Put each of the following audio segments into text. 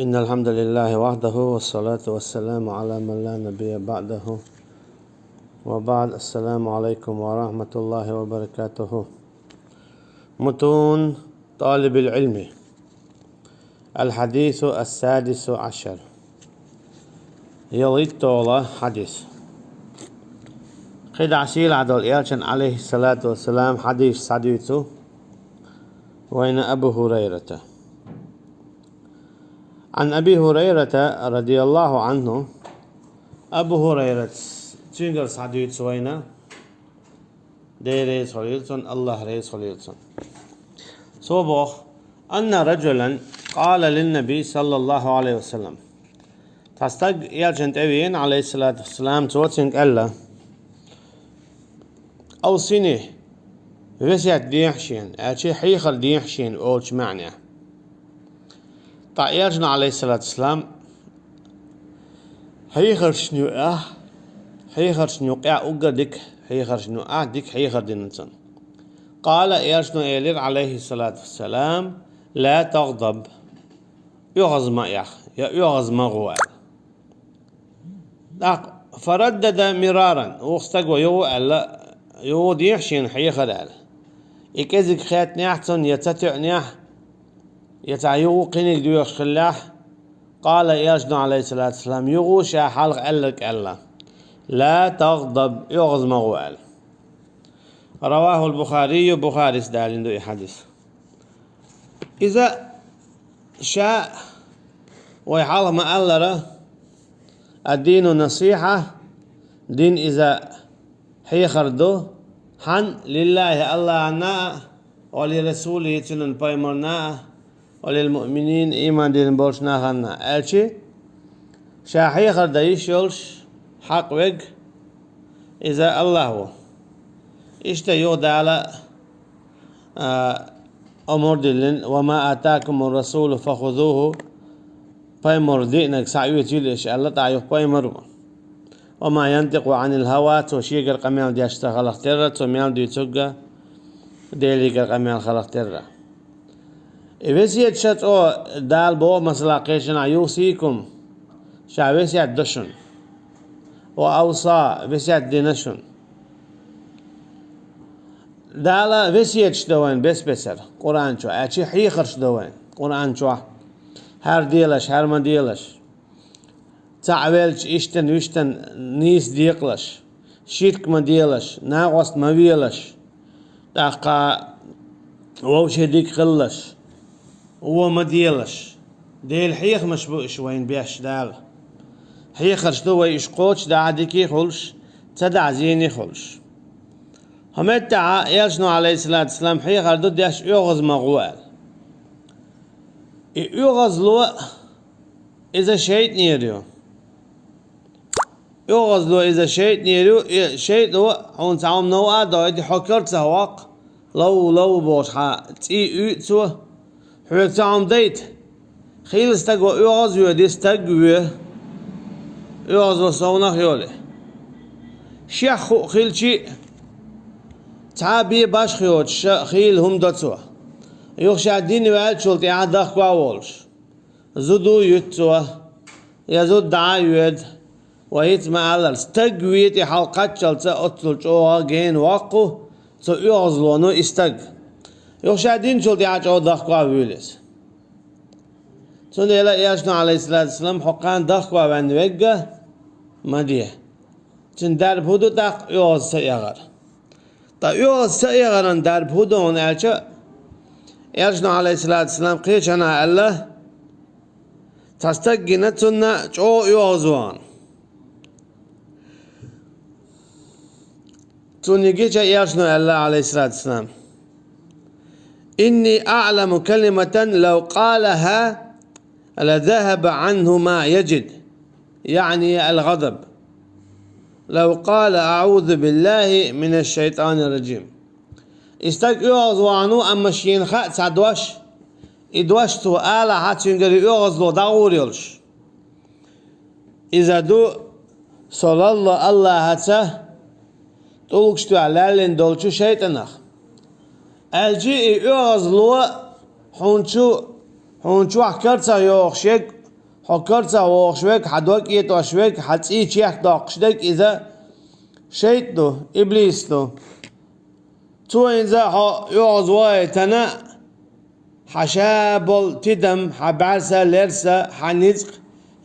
إن الحمد لله وحده والصلاة والسلام على من لا نبي بعده وبعد. السلام عليكم ورحمة الله وبركاته. متون طالب العلم. الحديث السادس عشر. يليت طولة حديث قد عسيل عدل إيالشن عليه الصلاة والسلام حديث ساديته وين أبو هريرة. عن أبي هريرة رضي الله عنه. أبو هريرة تنقل ساديت وين دي ريس خليلسون الله ريس خليلسون صوبوخ أن رجلا قال للنبي صلى الله عليه وسلم تستق يالشن تأوين عليه الصلاة والسلام توتنك ألا أو سنة وسيت ديحشين أشي حيخل ديحشين أولش معنى يالشن عليه الصلاة والسلام حيخل شنو حيخل شنو أقدك حيخل شنو ديك حيخل دينتن. قال يالشن إيلير عليه الصلاة والسلام لا تغضب يغزم يغزم غوال. فردد مرارا واستقوى يو ديحشين حيخل أل إكذك خيات نيحتن يتتع نيح يتعيو قينك ديوش خلاح. قال يالشن عليه الصلاة والسلام يغوش حلق ألك ألا لا تغضب يغزم غوال. رواه البخاري بخاري سدالين دو حديث. إذا شاء ويحاله ما ألره الدين نصيحة دين إذا حيخردو حن لله الله نا ولرسوله تنن بايمرنا وللمؤمنين إيمان دين بولشنا خنا ألشي شا حيخرد يشولش حق وق إذا الله هو إشتا يود على أمور دلن وما آتاكم الرسول فخذوه بايمر دينك سعيوت يلش الله تعيوه بايمر وما ينطق عن الهوى توشيق القميل دي اشتغل اخترة توميل دي تقى ديليق القميل خلق ترى إبسيت شت أو دال بو مثلا قيشنا يوصيكم شعبسيت دشن وأوصى بسيت دينشن دالا بسيت شدوين بسر قرآن شو أشي حيخر شدوين قرآن شو هر ديلش هر ما ديلش تعويلش إشتن ويشتن نيس ديقلش شيرك ما ديلش ناقص ما ويلش داقا ووش ديك خلش هو ما ديلش ديل حيخ مشبوع شوين بيش دال حيخر شدوي إشقوش دا عديكي خلش تدع زيني خلش همت يالشنو عليه الصلاة والسلام حيخر دو ديش يغز مغوال يغز لو إذا شيء نيريو يغز لو إذا شيء نيريو شيء لو هون تعام نوع دايد حكرت سواق لو بوش تي تو حوك تعام ديت خيل استقوى يغز يودي استقوى يغز وصونا خيولي شيخ خيل شيء تعبي باش خيوت خيل هم دتوا يخشى الدين وعالشولت يعدخ قاولش زدو يتوا يزود دعايد ويتما على استقويت حلقات شلتا أطلع جوا جين واقو تو يغزلونو استق يخشى الدين شولت يعدخ قاولش سنة لا ياشنا عليه الصلاة والسلام حقان دخ قاوان وجه مديه تن در بودو دق يغز سيغر تا يغز سيغران در بودو هون ألشا ياشنا عليه الصلاة والسلام قيشنا الله تستقينا تنا جو يغزوان تنجيش ياشنا الله عليه الصلاة والسلام إني أعلم كلمة لو قالها لذهب عنه ما يجد يعني الغضب. لو قال أعوذ بالله من الشيطان الرجيم استق يغزو عنه أما شين خات سعدوش إدوش تو آلا حاتشنجر يغزو داور يلش إذا دو صلى الله هتا تولكشتو علالين دولشو شيطانخ الجي يغزلو هونشو حكرتا يوخ شيك حكرت وشويك حدوك يت وشويك حتسي شيخ داقشدك إذا شيطو إبليس تو تو إذا يعزوا تنا حشابل تدم حبعسا لرسا حنزق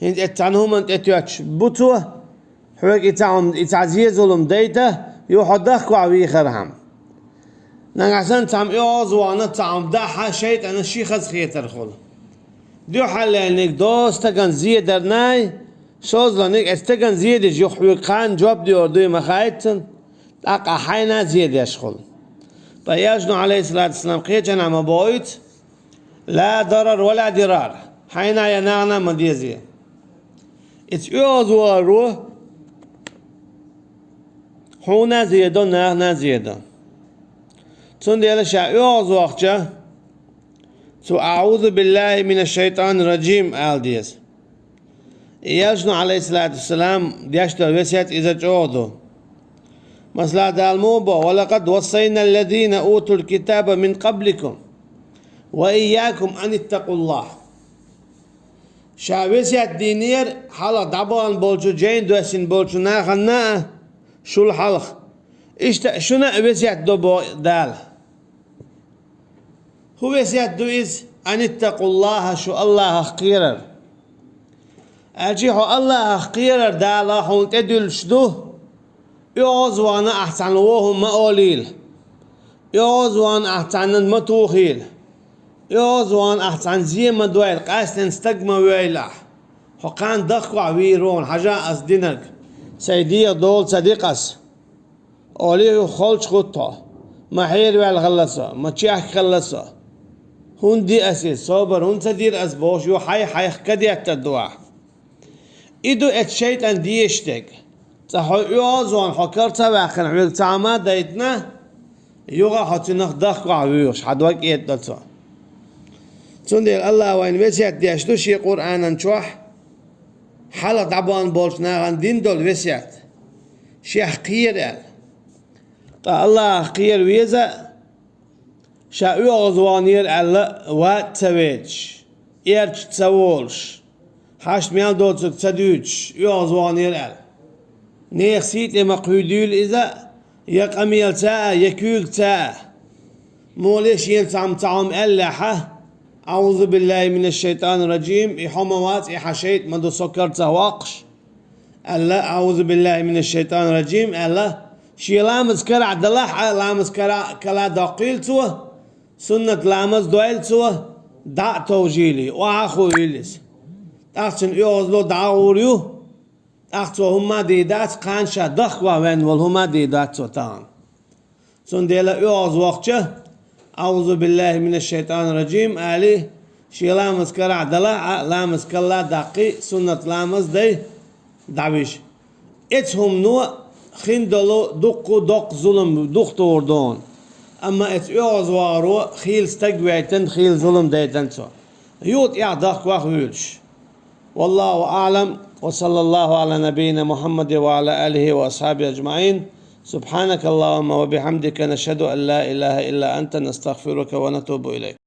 هند اتعنهم انت اتياتش بطوة حوك اتعزيز ظلم ديته يحدخ وعوي خرهم نعسان تعم يعزوا أنا تعم داحا شيط أنا شيخز خيتر خل ديو حل انك دوستكن زيدر ناي شوز لانك استكن زيدش يحوي خان جواب ديور دوي مخايتن اقا حينا زيد يشخل طياجنو عليه الصلاة والسلام قيتنا عم بويت لا ضرر ولا ضرار حينا يناغنا مديزي اتيوز وارو حونا زيدو ناغنا زيدو تون ديالا شايوز وقتها تو أعوذ بالله من الشيطان الرجيم آل ديس يجنو عليه الصلاة والسلام ديشتو وسيت إذا جودو مثلا دالموبا ولقد وصينا الذين أوتوا الكتاب من قبلكم وإياكم أن اتقوا الله شاوسيت دينير حالا دابان بولشو جين دوسين بولشو ناخنا شو الحلق شنا وسيت دو دال هو وسيت دو إز أن اتقوا الله شو الله خيرر أجيحو الله خيرر دالا هون تدل شدو يوزوان أحسن وهم مقوليل يوزوان أحسن متوخيل يوزوان أحسن زي ما دويل قاستن استقما ويلاح حقان دقوا ويرون حاجة أصدنك سيدي دول صديقس أوليه خلش خطة ما حير والغلصة ما تشيح خلصة هون دي أسيس صبر هون تدير أسبوش يو حي كدي التدواح إدو الشيطان ديشتك صحو يوزوان حكرتها باخن عمل تعماد دايتنا يوغا حتنخ دخوا عويوش حدوك إيد دلتوا تندير الله وين وسيات ديشتو شي قرآن نشوح حلق عبوان بولش ناغن دين دول وسيات شيخ قير قال تا الله قير ويزا شا يوغزوانير الله وات تسويج إيرش تسوولش حاش ميال دوتسك تسدوش يوغزوانير قال نيخ سيت مقودول إذا يقميل تا يكوك تا موليش ينتعم تعم ألحة أعوذ بالله من الشيطان الرجيم إحموات إحشيت مدو سكر تهواقش ألا أعوذ بالله من الشيطان الرجيم ألا شي لامز كرع دلح لامز كلا دقيل توه سنة لامز دويل توه دع توجيلي وآخو إليس أحسن يوزلو دعوريو أختو هما ديدات قانشا دخوا وين والهما ديدات سوتان سنديلا يوز وقتشه أعوذ بالله من الشيطان الرجيم آلي شي لامز كرع دلع لامز كلا دقي سنة لامز دي دعويش اتهم نوع خندلو دق ظلم دق توردون أما ات يوز وارو خيل استقويتن خيل ظلم ديتن سو يوت دق وخويلش والله أعلم وصلى الله على نبينا محمد وعلى آله وأصحابه أجمعين سبحانك اللهم وبحمدك نشهد أن لا إله إلا أنت نستغفرك ونتوب إليك